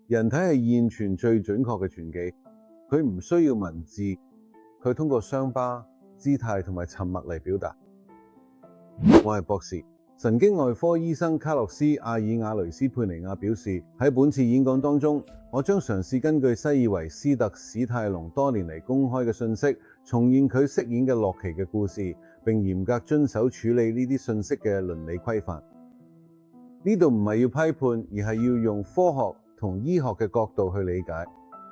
人體係現存最準確嘅傳記，佢唔需要文字，佢通過傷疤、姿態同埋沉默嚟表達。我係博士，神經外科醫生卡洛斯·阿爾瓦雷斯佩尼亞表示，喺本次演講當中，我將嘗試根據西爾維斯特·史泰龍多年嚟公開嘅信息，重現佢飾演嘅洛奇嘅故事，並嚴格遵守處理呢啲信息嘅倫理規範。呢度唔係要批判，而係要用科學同醫學嘅角度去理解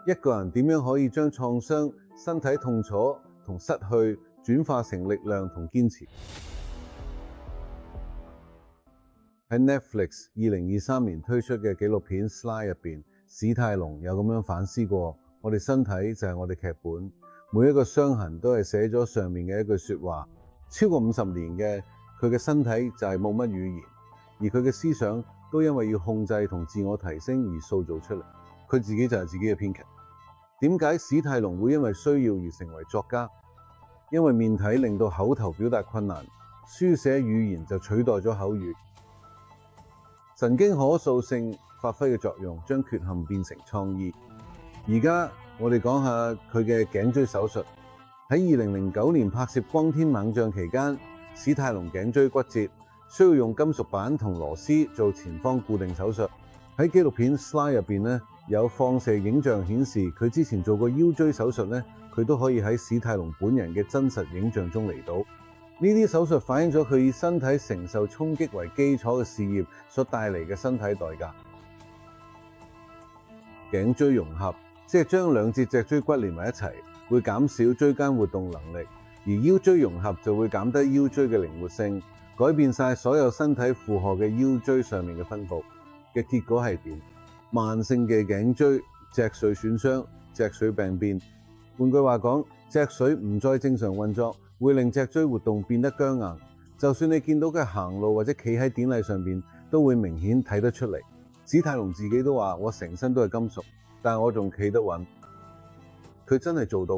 一個人點樣可以將創傷、身體痛楚同失去轉化成力量同堅持。喺 Netflix 2023年推出嘅紀錄片《Sly》入邊，史泰龍有咁樣反思過：我哋身體就係我哋劇本，每一個傷痕都係寫咗上面嘅一句說話。超過50年嘅佢嘅身體就係冇乜語言，而佢嘅思想都因為要控制同自我提升而塑造出嚟。佢自己就係自己嘅編劇。點解史泰龍會因為需要而成為作家？因為面體令到口頭表達困難，書寫語言就取代咗口語。神經可塑性發揮嘅作用，將缺陷變成創意。而家我哋講下佢嘅頸椎手術。喺2009年拍攝《光天猛將》期間，史泰龍頸椎骨折，需要用金屬板同螺絲做前方固定手術。喺紀錄片《Sly》入邊咧，有放射影像顯示佢之前做過腰椎手術咧，佢都可以喺史泰龍本人嘅真實影像中嚟到。呢啲手術反映咗佢以身體承受衝擊為基礎嘅事業所帶嚟嘅身體代價。頸椎融合，即係將兩節脊椎骨連埋一齊，會減少椎間活動能力；而腰椎融合就會減低腰椎嘅靈活性，改變晒所有身體負荷嘅腰椎上面嘅分佈。嘅結果係點？慢性嘅頸椎、脊髓損傷、脊髓病變。換句話講，脊髓唔再正常運作，會令脊椎活動變得僵硬。就算你見到佢行路或者企喺典禮上邊，都會明顯睇得出嚟。史泰龍自己都話：我成身都係金屬，但我仲企得穩。佢真係做到，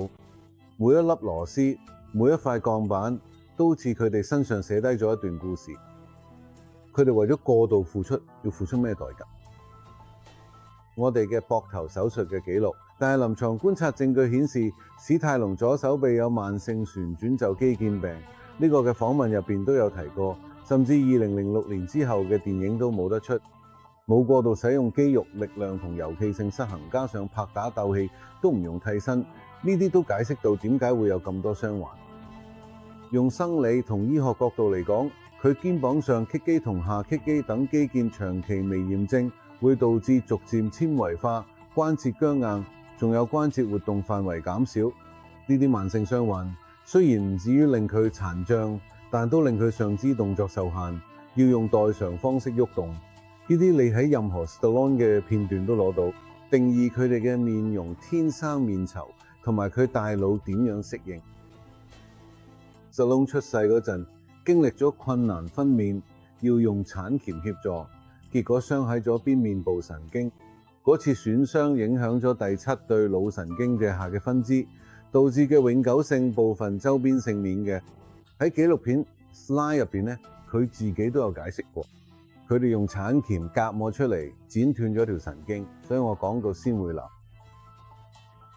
每一粒螺絲、每一塊鋼板都好似佢哋身上寫低咗一段故事。佢哋為咗過度付出，要付出咩代價？我哋嘅膊頭手術嘅記錄，但係臨床觀察證據顯示，史泰龍左手臂有慢性旋轉袖肌腱病。呢個嘅訪問入邊都有提過，甚至2006年之後嘅電影都冇得出。冇過度使用肌肉力量同遊戲性失衡，加上拍打鬥戲都唔用替身，呢啲都解釋到點解會有咁多傷患。用生理同醫學角度嚟講，佢肩膀上棘肌同下棘肌等肌腱長期微炎症會導致逐漸纖維化、關節僵硬，仲有關節活動範圍減少。呢啲慢性傷患雖然唔至於令佢殘障，但都令佢上肢動作受限，要用代償方式喐動。呢啲你喺任何 Stallone 嘅片段都攞到。定義佢哋嘅面容天生面稠，同埋佢大腦點樣適應。Stallone 出世嗰陣經歷咗困難分娩，要用產鉗協助，結果傷喺咗邊面部神經。嗰次損傷影響咗第7對腦神經嘅下嘅分支，導致嘅永久性部分周邊性面嘅。喺紀錄片 Sly 入邊咧，佢自己都有解釋過。佢哋用產鉗夾我出嚟，剪斷咗條神經，所以我講到先會流。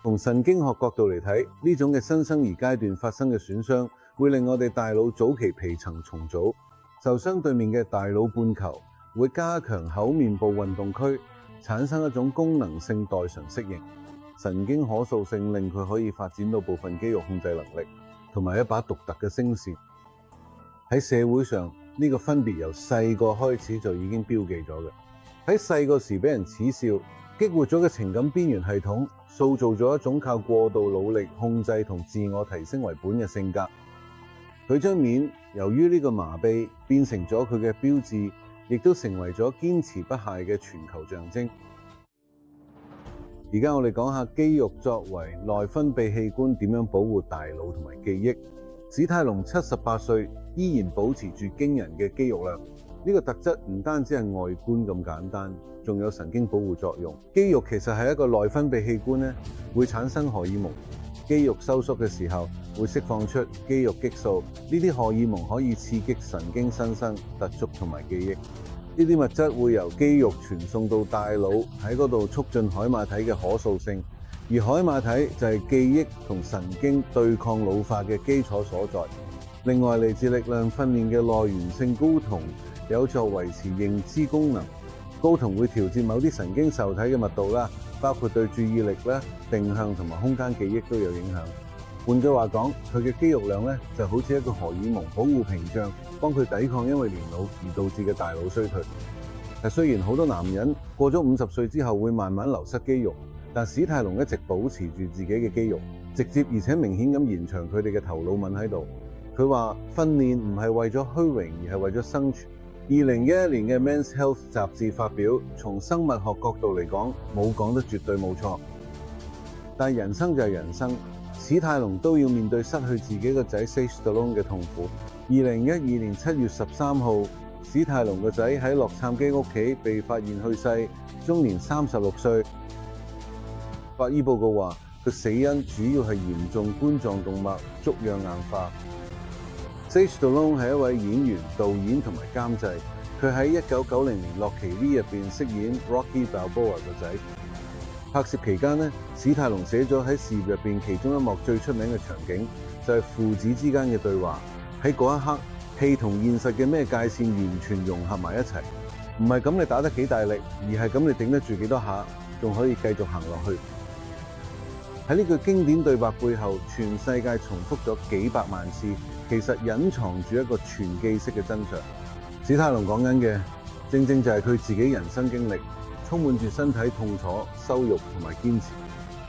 從神經學角度嚟睇，呢種嘅新生兒階段發生嘅損傷，會令我哋大腦早期皮層重組。受傷對面嘅大腦半球會加強口面部運動區，產生一種功能性代償適應。神經可塑性令佢可以發展到部分肌肉控制能力，同埋一把獨特嘅聲線。喺社會上，呢個分別由細個開始就已經標記咗嘅。喺細個時俾人恥笑，激活咗嘅情感邊緣系統，塑造咗一種靠過度努力控制同自我提升為本嘅性格。佢將面由於呢個麻痹變成咗佢嘅標誌，亦都成為咗堅持不懈嘅全球象徵。而家我哋講下肌肉作為內分泌器官點樣保護大腦同埋記憶。史泰龍78歲依然保持住驚人嘅肌肉量，呢個特質唔單止係外觀咁簡單，仲有神經保護作用。肌肉其實係一個內分泌器官，會產生荷爾蒙。肌肉收縮嘅時候會釋放出肌肉激素，呢啲荷爾蒙可以刺激神經新生、突觸同埋記憶。呢啲物質會由肌肉傳送到大腦，喺嗰度促進海馬體嘅可塑性，而海馬體就係記憶同神經對抗老化嘅基礎所在。另外，嚟自力量訓練嘅內源性睾酮有助維持認知功能。睾酮會調節某啲神經受體嘅密度啦，包括對注意力啦、定向同埋空間記憶都有影響。換句話講，佢嘅肌肉量咧就好似一個荷爾蒙保護屏障，幫佢抵抗因為年老而導致嘅大腦衰退。但雖然好多男人過咗50歲之後會慢慢流失肌肉，但史泰龍一直保持住自己嘅肌肉，直接而且明顯咁延長佢哋嘅頭腦紋喺度。佢話訓練唔係為咗虛榮，而係為咗生存。2011年嘅 Men's Health 雜誌發表，從生物學角度嚟講，冇講得絕對冇錯。但人生就係人生，史泰龍都要面對失去自己個仔 Sylvester Stallone 嘅痛苦。2012年7月13號，史泰龍個仔喺洛杉磯屋企被發現去世，終年36歲。法醫報告話，佢死因主要係嚴重冠狀動脈粥樣硬化。Sylvester Stallone 係一位演員、導演同埋監製。佢喺1990年《洛奇 V》入邊飾演 Rocky Balboa 個仔。拍攝期間咧，史泰龍寫咗喺事業入邊其中一幕最出名嘅場景，就係父子之間嘅對話。喺嗰一刻，戲同現實嘅咩界線完全融合埋一齊。唔係咁你打得幾大力，而係咁你頂得住幾多下，仲可以繼續行落去。喺呢句經典對白背後，全世界重複咗幾百萬次，其實隱藏住一個全記式嘅真相。史泰龍講緊嘅，正正就係佢自己人生經歷，充滿住身體痛楚、羞辱同埋堅持。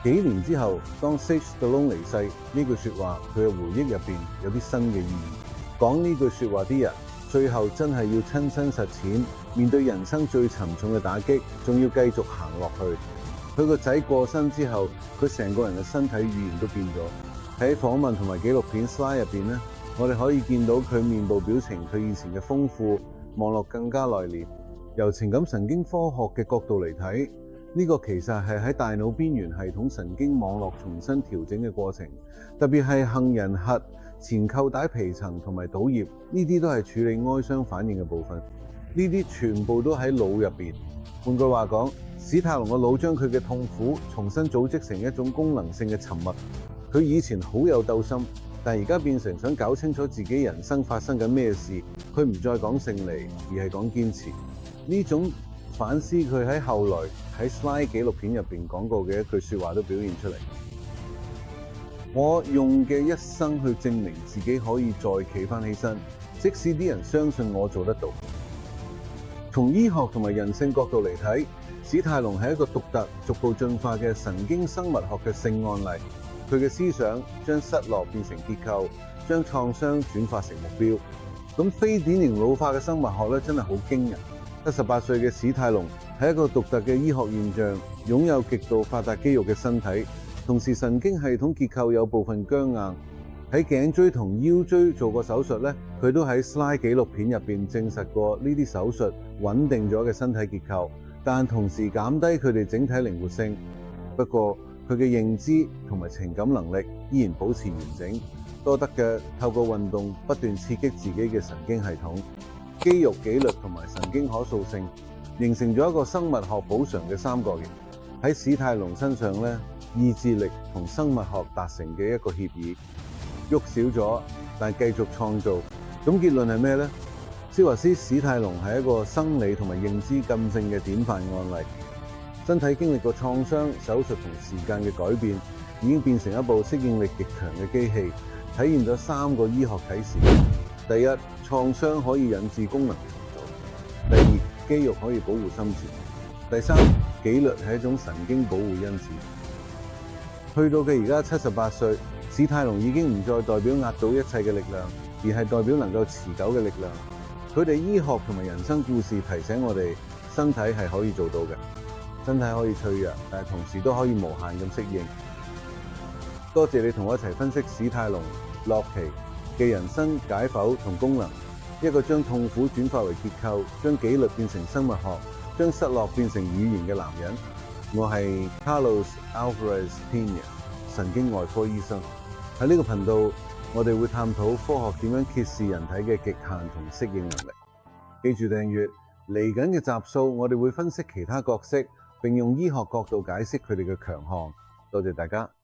幾年之後，當 Sylvester Stallone 離世，呢句說話佢嘅回憶入邊有啲新嘅意義。講呢句說話啲人，最後真係要親身實踐，面對人生最沉重嘅打擊，仲要繼續行落去。佢個仔過身之後，佢成個人嘅身體語言都變咗。喺訪問同埋紀錄片 Slide 入邊咧，我哋可以見到佢面部表情，佢以前嘅豐富，望落更加內斂。由情感神經科學嘅角度嚟睇，呢個其實係喺大腦邊緣系統神經網絡重新調整嘅過程，特別係杏仁核、前扣帶皮層同埋島葉，呢啲都係處理哀傷反應嘅部分。呢啲全部都喺腦入邊。換句話講，史泰龍嘅腦將佢嘅痛苦重新組織成一種功能性嘅沉默。佢以前好有鬥心，但而家變成想搞清楚自己人生發生緊咩事。佢唔再講勝利，而係講堅持。呢種反思佢喺後來喺 Slide 紀錄片入邊講過嘅一句說話都表現出嚟。我用嘅一生去證明自己可以再企翻起身，即使啲人相信我做得到。從醫學同埋人性角度嚟睇，史泰龍係一個獨特、逐步進化嘅神經生物學嘅性案例。佢嘅思想將失落變成結構，將創傷轉化成目標。咁非典型老化嘅生物學咧，真係好驚人。18歲嘅史泰龍係一個獨特嘅醫學現象，擁有極度發達肌肉嘅身體，同時神經系統結構有部分僵硬。喺頸椎同腰椎做過手術咧，佢都喺 Slide 紀錄片入邊證實過呢啲手術穩定咗嘅身體結構，但同時減低佢哋整體靈活性。不過佢嘅認知同埋情感能力依然保持完整，多得嘅透過運動不斷刺激自己嘅神經系統。肌肉紀律同埋神經可塑性，形成咗一個生物學補償嘅三角形。喺史泰龍身上咧，意志力同生物學達成嘅一個協議，喐少咗，但係繼續創造。咁結論係咩呢？施華斯史泰龍係一個生理同埋認知禁症嘅典範案例。身體經歷過創傷、手術同時間嘅改變，已經變成一部適應力極強嘅機器，體現咗3個醫學啟示。第一，創傷可以引致功能重組；第二，肌肉可以保護心智；第三，紀律係一種神經保護因子。去到嘅而家78歲，史泰龍已經唔再代表壓倒一切嘅力量，而係代表能夠持久嘅力量。佢哋醫學同埋人生故事提醒我哋，身體係可以做到嘅，身體可以脆弱，但係同時都可以無限咁適應。多謝你同我一齊分析史泰龍、洛奇嘅人生解剖同功能，一個將痛苦轉化為結構，將紀律變成生物學，將失落變成語言嘅男人。我係 Carlos Alvarez Pena， 神經外科醫生。喺呢個頻道，我哋會探討科學點樣揭示人體嘅極限同適應能力。記住訂閱，嚟緊嘅集數，我哋會分析其他角色，並用醫學角度解釋佢哋嘅強項。多謝大家。